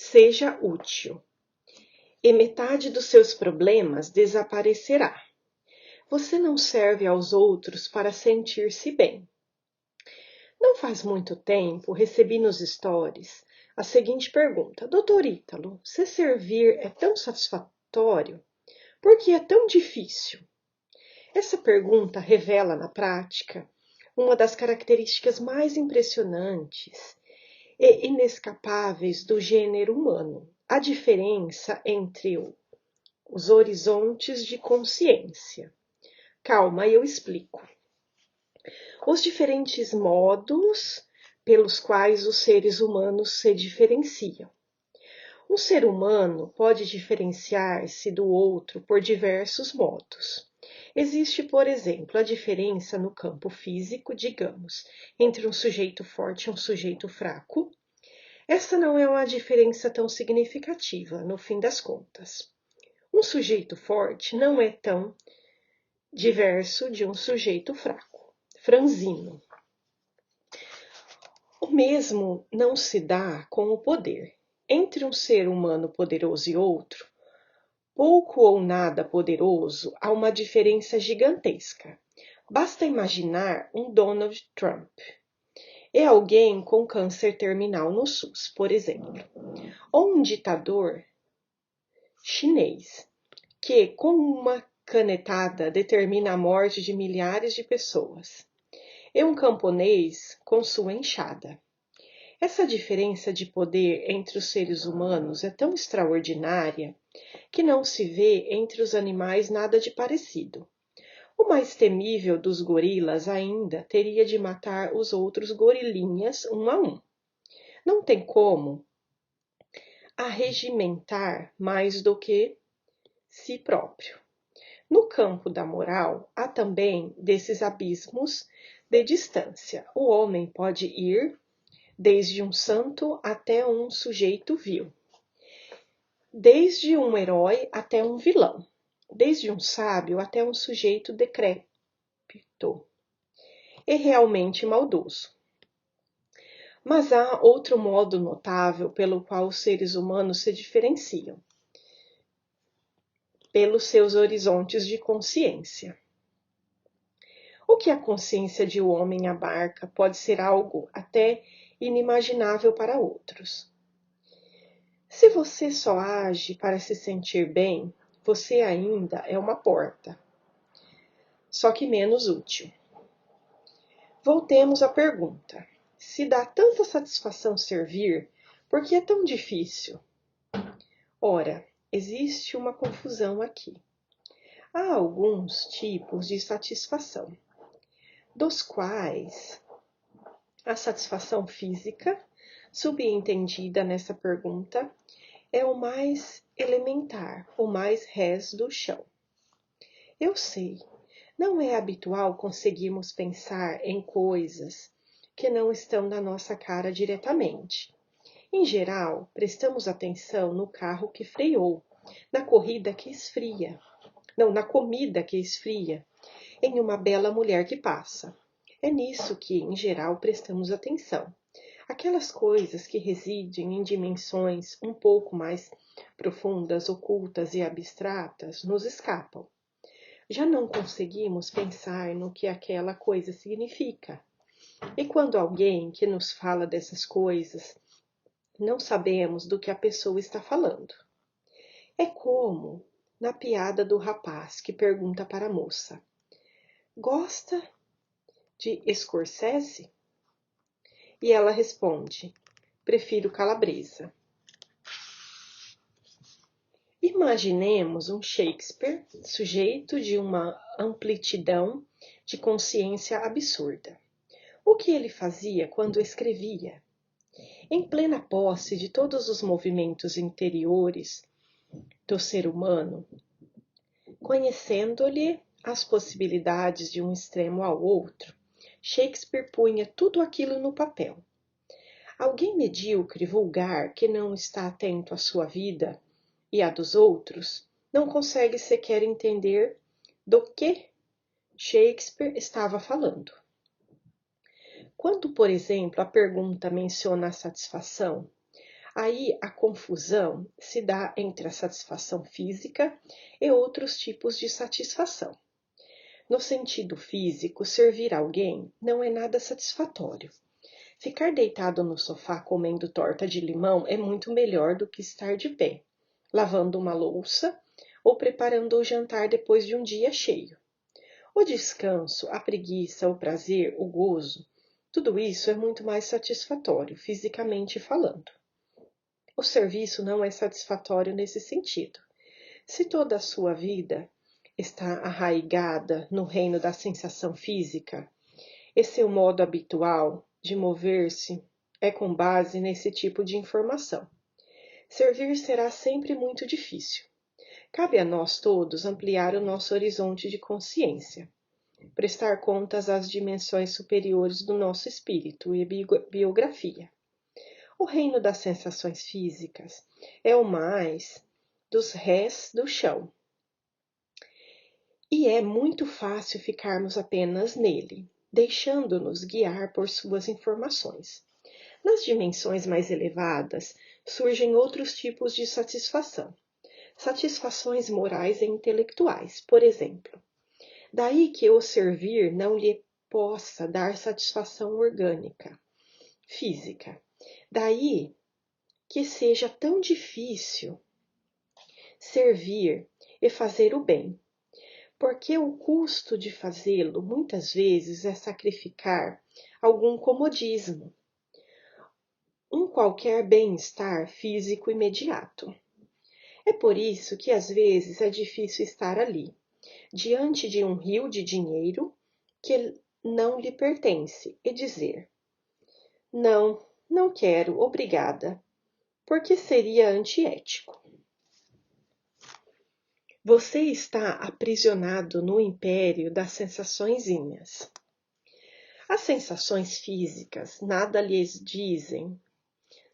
Seja útil, e metade dos seus problemas desaparecerá. Você não serve aos outros para sentir-se bem. Não faz muito tempo recebi nos stories a seguinte pergunta: Doutor Ítalo, se servir é tão satisfatório, por que é tão difícil? Essa pergunta revela na prática uma das características mais impressionantes e inescapáveis do gênero humano, a diferença entre os horizontes de consciência. Calma, eu explico. Os diferentes modos pelos quais os seres humanos se diferenciam. Um ser humano pode diferenciar-se do outro por diversos modos. Existe, por exemplo, a diferença no campo físico, digamos, entre um sujeito forte e um sujeito fraco. Essa não é uma diferença tão significativa, no fim das contas. Um sujeito forte não é tão diverso de um sujeito fraco, franzino. O mesmo não se dá com o poder. Entre um ser humano poderoso e outro, pouco ou nada poderoso, há uma diferença gigantesca. Basta imaginar um Donald Trump. É alguém com câncer terminal no SUS, por exemplo. Ou um ditador chinês, que com uma canetada determina a morte de milhares de pessoas. E um camponês com sua enxada. Essa diferença de poder entre os seres humanos é tão extraordinária que não se vê entre os animais nada de parecido. O mais temível dos gorilas ainda teria de matar os outros gorilinhas um a um. Não tem como arregimentar mais do que si próprio. No campo da moral, há também desses abismos de distância. O homem pode ir desde um santo até um sujeito vil, desde um herói até um vilão, desde um sábio até um sujeito decrépito e realmente maldoso. Mas há outro modo notável pelo qual os seres humanos se diferenciam: pelos seus horizontes de consciência. O que a consciência de um homem abarca pode ser algo até inimaginável para outros. Se você só age para se sentir bem, você ainda é uma porta, só que menos útil. Voltemos à pergunta: se dá tanta satisfação servir, por que é tão difícil? Ora, existe uma confusão aqui. Há alguns tipos de satisfação, dos quais a satisfação física, subentendida nessa pergunta, é o mais elementar, o mais res do chão. Eu sei, não é habitual conseguirmos pensar em coisas que não estão na nossa cara diretamente. Em geral, prestamos atenção no carro que freou, na corrida que esfria, na comida que esfria, em uma bela mulher que passa. É nisso que, em geral, prestamos atenção. Aquelas coisas que residem em dimensões um pouco mais profundas, ocultas e abstratas nos escapam. Já não conseguimos pensar no que aquela coisa significa. E quando alguém que nos fala dessas coisas, não sabemos do que a pessoa está falando. É como na piada do rapaz que pergunta para a moça: gosta de Scorsese? E ela responde: prefiro calabresa. Imaginemos um Shakespeare, sujeito de uma amplitude de consciência absurda. O que ele fazia quando escrevia? Em plena posse de todos os movimentos interiores do ser humano, conhecendo-lhe as possibilidades de um extremo ao outro, Shakespeare punha tudo aquilo no papel. Alguém medíocre, vulgar, que não está atento à sua vida e à dos outros, não consegue sequer entender do que Shakespeare estava falando. Quando, por exemplo, a pergunta menciona a satisfação, Aí a confusão se dá entre a satisfação física e outros tipos de satisfação. No sentido físico, servir alguém não é nada satisfatório. Ficar deitado no sofá comendo torta de limão é muito melhor do que estar de pé, lavando uma louça ou preparando o jantar depois de um dia cheio. O descanso, a preguiça, o prazer, o gozo, tudo isso é muito mais satisfatório, fisicamente falando. O serviço não é satisfatório nesse sentido. Se toda a sua vida está arraigada no reino da sensação física, e seu modo habitual de mover-se é com base nesse tipo de informação, servir será sempre muito difícil. Cabe a nós todos ampliar o nosso horizonte de consciência, prestar contas às dimensões superiores do nosso espírito e biografia. O reino das sensações físicas é o mais dos rés do chão. E é muito fácil ficarmos apenas nele, deixando-nos guiar por suas informações. Nas dimensões mais elevadas, surgem outros tipos de satisfação. Satisfações morais e intelectuais, por exemplo. Daí que o servir não lhe possa dar satisfação orgânica, física. Daí que seja tão difícil servir e fazer o bem, porque o custo de fazê-lo muitas vezes é sacrificar algum comodismo, um qualquer bem-estar físico imediato. É por isso que às vezes é difícil estar ali, diante de um rio de dinheiro que não lhe pertence, e dizer: não, não quero, obrigada, porque seria antiético. Você está aprisionado no império das sensaçõezinhas. As sensações físicas nada lhes dizem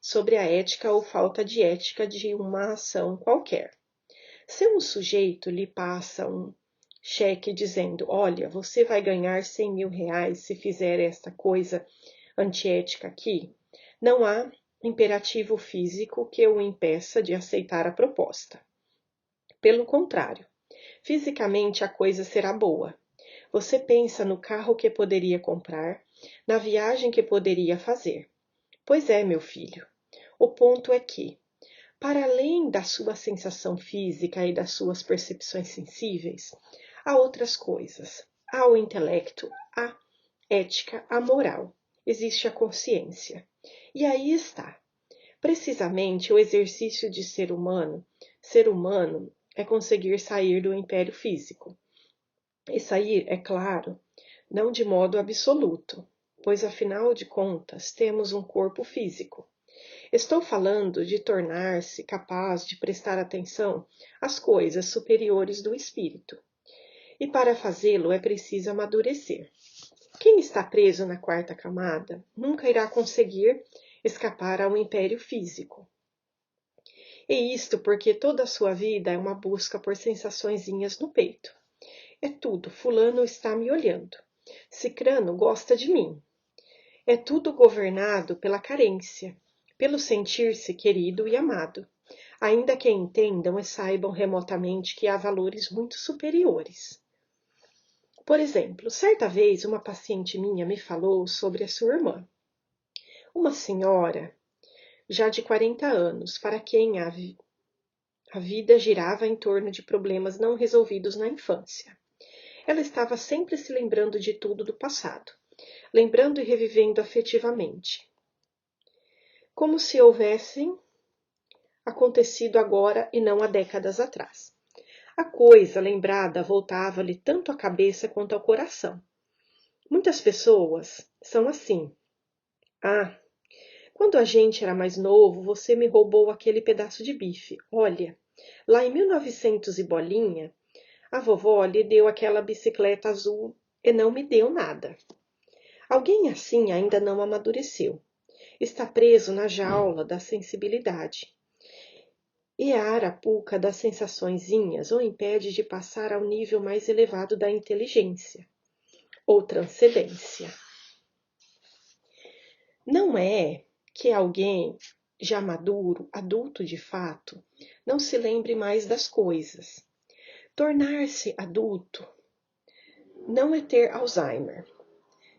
sobre a ética ou falta de ética de uma ação qualquer. Se um sujeito lhe passa um cheque dizendo: olha, você vai ganhar 100 mil reais se fizer esta coisa antiética aqui, não há imperativo físico que o impeça de aceitar a proposta. Pelo contrário, fisicamente a coisa será boa. Você pensa no carro que poderia comprar, na viagem que poderia fazer. Pois é, meu filho, o ponto é que, para além da sua sensação física e das suas percepções sensíveis, há outras coisas. Há o intelecto, a ética, a moral. Existe a consciência. E aí está. Precisamente o exercício de ser humano é conseguir sair do império físico. E sair, é claro, não de modo absoluto, pois afinal de contas temos um corpo físico. Estou falando de tornar-se capaz de prestar atenção às coisas superiores do espírito. E para fazê-lo é preciso amadurecer. Quem está preso na quarta camada nunca irá conseguir escapar ao império físico. E isto porque toda a sua vida é uma busca por sensaçõezinhas no peito. É tudo, fulano está me olhando. Cicrano gosta de mim. É tudo governado pela carência, pelo sentir-se querido e amado, ainda que entendam e saibam remotamente que há valores muito superiores. Por exemplo, certa vez uma paciente minha me falou sobre a sua irmã. Uma senhora, já de 40 anos, para quem a vida girava em torno de problemas não resolvidos na infância. Ela estava sempre se lembrando de tudo do passado, lembrando e revivendo afetivamente, como se houvessem acontecido agora e não há décadas atrás. A coisa lembrada voltava-lhe tanto à cabeça quanto ao coração. Muitas pessoas são assim. Ah, quando a gente era mais novo, você me roubou aquele pedaço de bife. Olha, lá em 1900 e bolinha, a vovó lhe deu aquela bicicleta azul e não me deu nada. Alguém assim ainda não amadureceu. Está preso na jaula da sensibilidade. E a arapuca das sensaçõezinhas o impede de passar ao nível mais elevado da inteligência, ou transcendência. Não é que alguém já maduro, adulto de fato, não se lembre mais das coisas. Tornar-se adulto não é ter Alzheimer.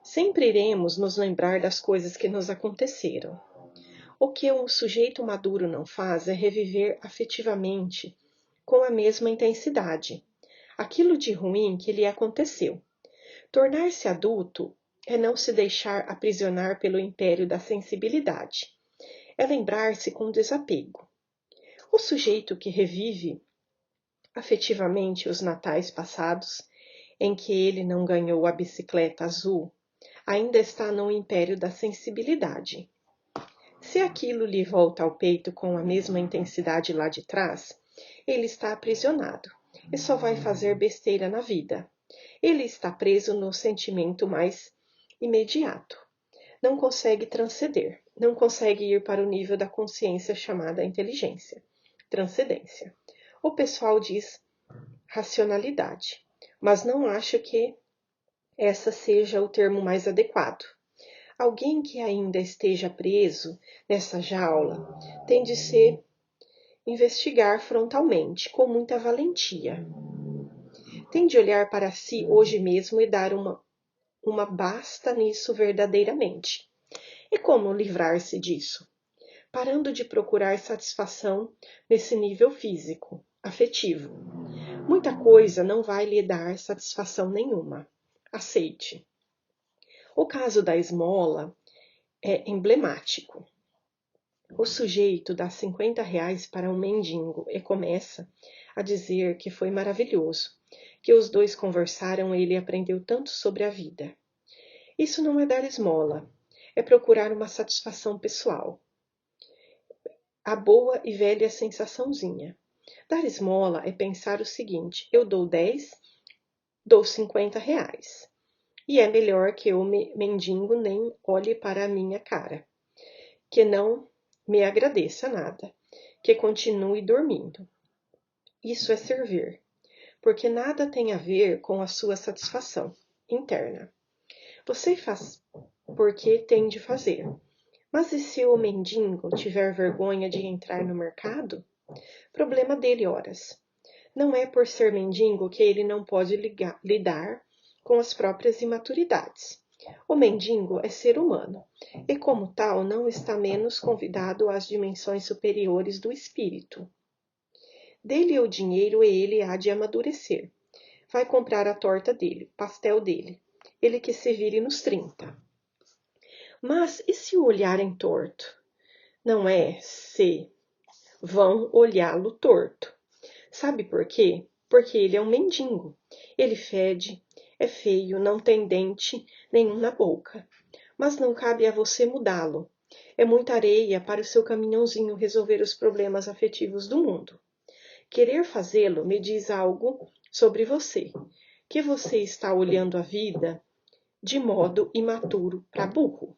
Sempre iremos nos lembrar das coisas que nos aconteceram. O que um sujeito maduro não faz é reviver afetivamente, com a mesma intensidade, aquilo de ruim que lhe aconteceu. Tornar-se adulto é não se deixar aprisionar pelo império da sensibilidade. É lembrar-se com desapego. O sujeito que revive afetivamente os natais passados, em que ele não ganhou a bicicleta azul, ainda está no império da sensibilidade. Se aquilo lhe volta ao peito com a mesma intensidade lá de trás, ele está aprisionado e só vai fazer besteira na vida. Ele está preso no sentimento mais imediato. Não consegue transcender, não consegue ir para o nível da consciência chamada inteligência, transcendência. O pessoal diz racionalidade, mas não acho que essa seja o termo mais adequado. Alguém que ainda esteja preso nessa jaula tem de se investigar frontalmente, com muita valentia. Tem de olhar para si hoje mesmo e dar uma basta nisso verdadeiramente. E como livrar-se disso? Parando de procurar satisfação nesse nível físico, afetivo. Muita coisa não vai lhe dar satisfação nenhuma. Aceite. O caso da esmola é emblemático. O sujeito dá R$ 50 para um mendigo e começa a dizer que foi maravilhoso, que os dois conversaram e ele aprendeu tanto sobre a vida. Isso não é dar esmola, é procurar uma satisfação pessoal. A boa e velha sensaçãozinha. Dar esmola é pensar o seguinte: eu dou 10, dou R$ 50. E é melhor que o mendigo nem olhe para a minha cara, que não me agradeça nada, que continue dormindo. Isso é servir, porque nada tem a ver com a sua satisfação interna. Você faz porque tem de fazer. Mas e se o mendigo tiver vergonha de entrar no mercado? Problema dele, horas. Não é por ser mendigo que ele não pode lidar com as próprias imaturidades. O mendigo é ser humano, e como tal não está menos convidado às dimensões superiores do espírito. Dê-lhe o dinheiro e ele há de amadurecer. Vai comprar a torta dele, pastel dele. Ele que se vire nos 30. Mas e se o olharem torto? Não é se vão olhá-lo torto. Sabe por quê? Porque ele é um mendigo. Ele fede, é feio, não tem dente nenhum na boca. Mas não cabe a você mudá-lo. É muita areia para o seu caminhãozinho resolver os problemas afetivos do mundo. Querer fazê-lo me diz algo sobre você, que você está olhando a vida de modo imaturo para burro.